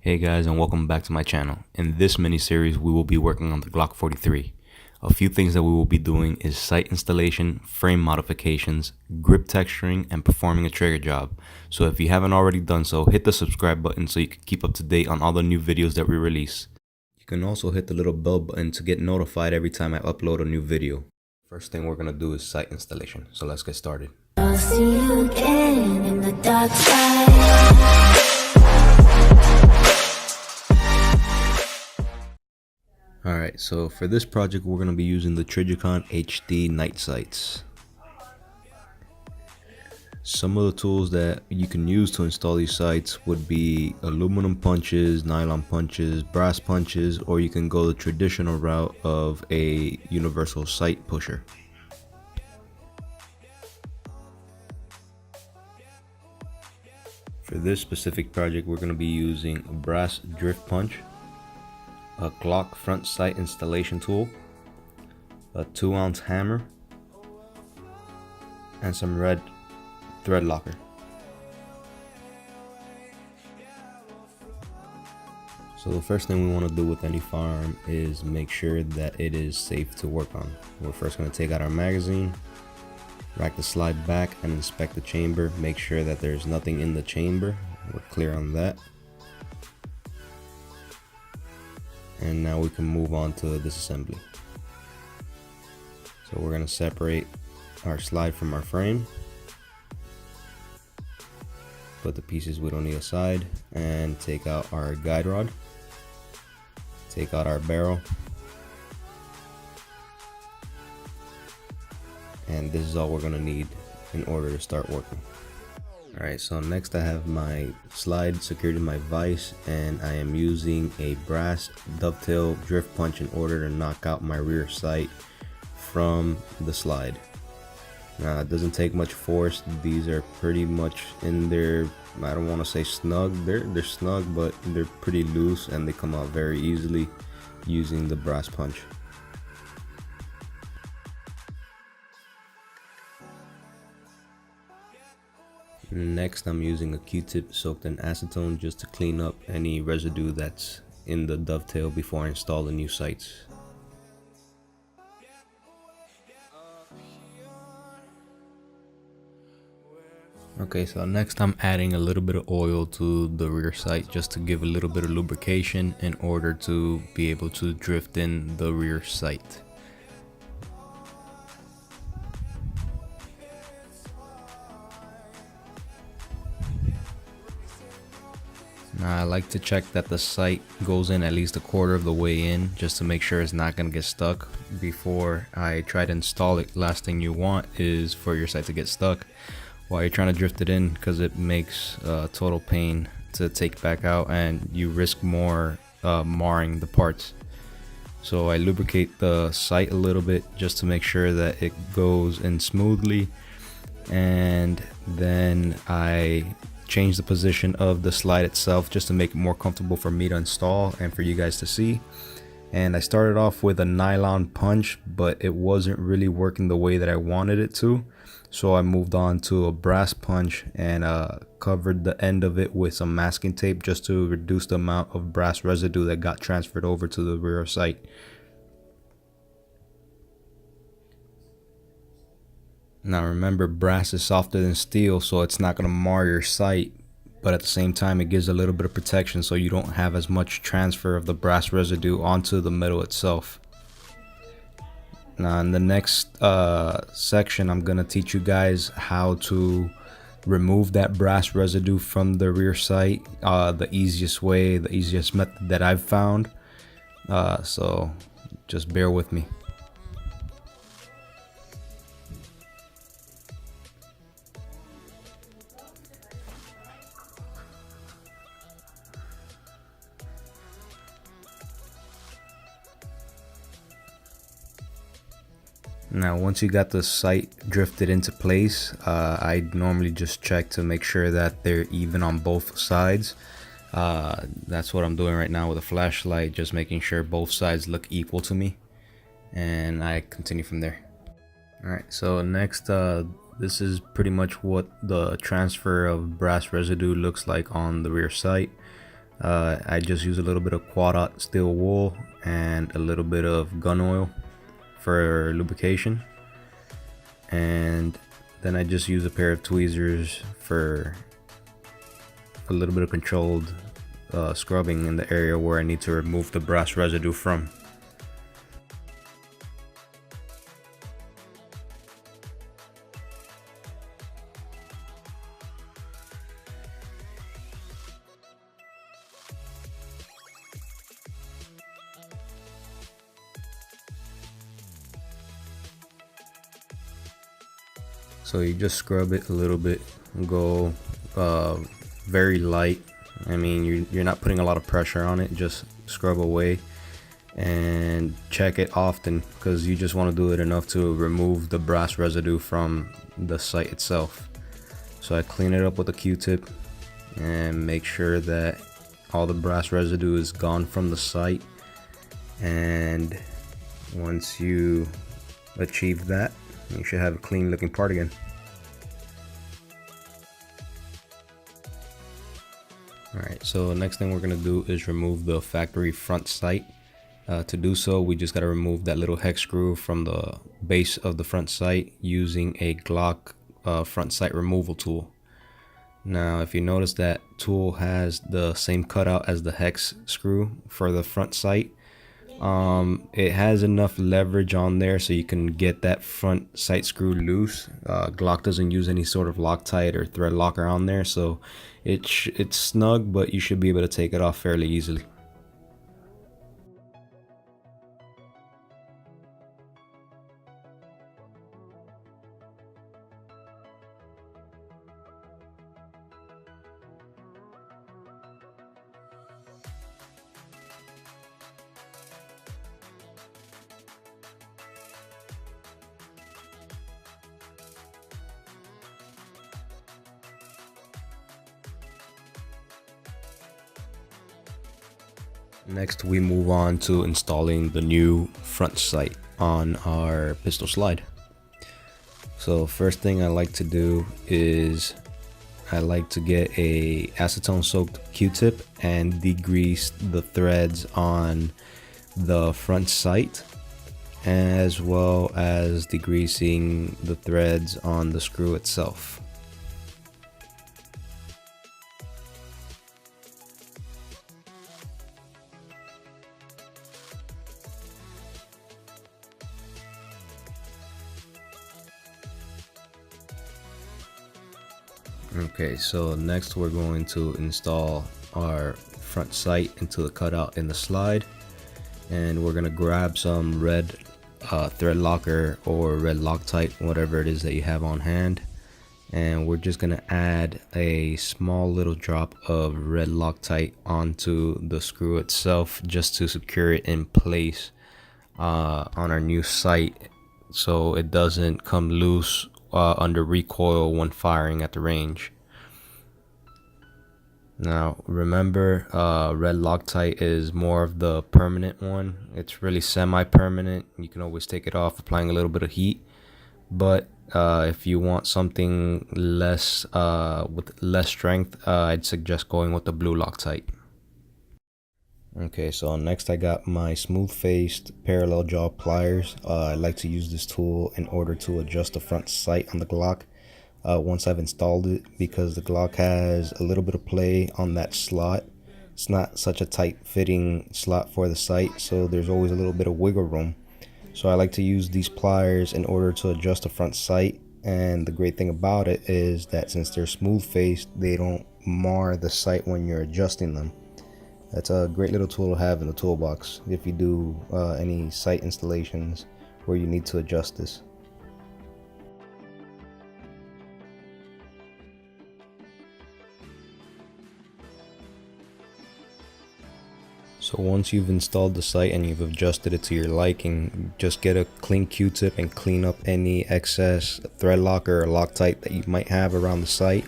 Hey guys, and welcome back to my channel. In this mini-series we will be working on the Glock 43. A few things that we will be doing is sight installation, frame modifications, grip texturing, and performing a trigger job. So if you haven't already done so, hit the subscribe button so you can keep up to date on all the new videos that we release. You can also hit the little bell button to get notified every time I upload a new video. First thing we're going to do is sight installation, so let's get started. I'll see you again in the dark side. Alright, so for this project we're going to be using the Trijicon HD night sights. Some of the tools that you can use to install these sights would be aluminum punches, nylon punches, brass punches, or you can go the traditional route of a universal sight pusher. For this specific project we're going to be using a brass drift punch, a Glock front sight installation tool, a 2-ounce hammer, and some red thread locker. So the first thing we want to do with any firearm is make sure that it is safe to work on. We're first going to take out our magazine, rack the slide back, and inspect the chamber. Make sure that there's nothing in the chamber. We're clear on that. And now we can move on to disassembly. So we're going to separate our slide from our frame, put the pieces we don't need aside, and take out our guide rod, take out our barrel, and this is all we're going to need in order to start working. Alright, so next I have my slide secured in my vise, and I am using a brass dovetail drift punch in order to knock out my rear sight from the slide. Now it doesn't take much force. These are pretty much in there, I don't want to say snug, they're snug, but they're pretty loose and they come out very easily using the brass punch. Next, I'm using a Q-tip soaked in acetone just to clean up any residue that's in the dovetail before I install the new sights. Okay, so next I'm adding a little bit of oil to the rear sight just to give a little bit of lubrication in order to be able to drift in the rear sight. Now I like to check that the sight goes in at least a quarter of the way in just to make sure it's not going to get stuck before I try to install it. Last thing you want is for your sight to get stuck while you're trying to drift it in, because it makes total pain to take back out and you risk more marring the parts. So I lubricate the sight a little bit just to make sure that it goes in smoothly, and then I change the position of the slide itself just to make it more comfortable for me to install and for you guys to see. And I started off with a nylon punch, but it wasn't really working the way that I wanted it to, so I moved on to a brass punch and covered the end of it with some masking tape just to reduce the amount of brass residue that got transferred over to the rear sight. Now remember, brass is softer than steel, so it's not going to mar your sight, but at the same time it gives a little bit of protection so you don't have as much transfer of the brass residue onto the metal itself. Now in the next section I'm going to teach you guys how to remove that brass residue from the rear sight the easiest way, the easiest method that I've found, so just bear with me. Now once you got the sight drifted into place, I normally just check to make sure that they're even on both sides. That's what I'm doing right now with a flashlight, just making sure both sides look equal to me, and I continue from there. Alright, so next this is pretty much what the transfer of brass residue looks like on the rear sight. I just use a little bit of quad steel wool and a little bit of gun oil for lubrication, and then I just use a pair of tweezers for a little bit of controlled scrubbing in the area where I need to remove the brass residue from. So you just scrub it a little bit, go very light. I mean, you're not putting a lot of pressure on it, just scrub away and check it often, because you just want to do it enough to remove the brass residue from the sight itself. So I clean it up with a Q-tip and make sure that all the brass residue is gone from the sight. And once you achieve that, you should have a clean looking part again. Alright, so next thing we're going to do is remove the factory front sight. To do so, we just got to remove that little hex screw from the base of the front sight using a Glock front sight removal tool. Now, if you notice, that tool has the same cutout as the hex screw for the front sight. It has enough leverage on there so you can get that front sight screw loose. Glock doesn't use any sort of Loctite or thread locker on there, so it's snug, but you should be able to take it off fairly easily. Next, we move on to installing the new front sight on our pistol slide. So first thing I like to do is I like to get a acetone soaked Q-tip and degrease the threads on the front sight, as well as degreasing the threads on the screw itself. Okay, so next we're going to install our front sight into the cutout in the slide, and we're going to grab some red thread locker or red Loctite, whatever it is that you have on hand, and we're just going to add a small little drop of red Loctite onto the screw itself just to secure it in place on our new sight, so it doesn't come loose under recoil when firing at the range. Now remember, red Loctite is more of the permanent one. It's really semi-permanent. You can always take it off applying a little bit of heat, but if you want something less with less strength, I'd suggest going with the blue Loctite. Okay, so next I got my smooth-faced parallel jaw pliers. I like to use this tool in order to adjust the front sight on the Glock once I've installed it, because the Glock has a little bit of play on that slot. It's not such a tight fitting slot for the sight, so there's always a little bit of wiggle room. So I like to use these pliers in order to adjust the front sight, and the great thing about it is that since they're smooth-faced, they don't mar the sight when you're adjusting them. That's a great little tool to have in the toolbox if you do any sight installations where you need to adjust this. So once you've installed the sight and you've adjusted it to your liking, just get a clean Q-tip and clean up any excess thread locker or Loctite that you might have around the sight.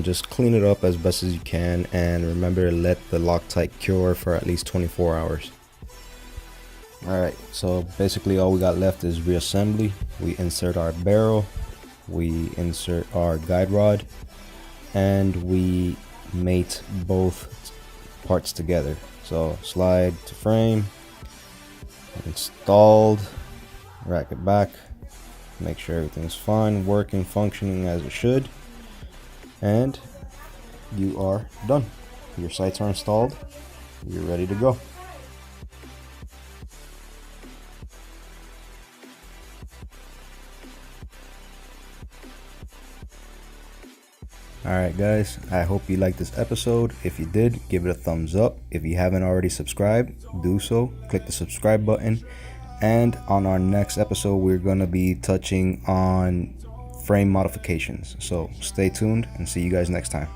Just clean it up as best as you can, and remember to let the Loctite cure for at least 24 hours. Alright, so basically all we got left is reassembly. We insert our barrel, we insert our guide rod, and we mate both parts together. So slide to frame, installed, rack it back, make sure everything's fine, working, functioning as it should, and you are done. Your sights are installed, you're ready to go. Alright guys, I hope you liked this episode. If you did, give it a thumbs up. If you haven't already subscribed, do so. Click the subscribe button. And on our next episode, we're going to be touching on frame modifications. So stay tuned and see you guys next time.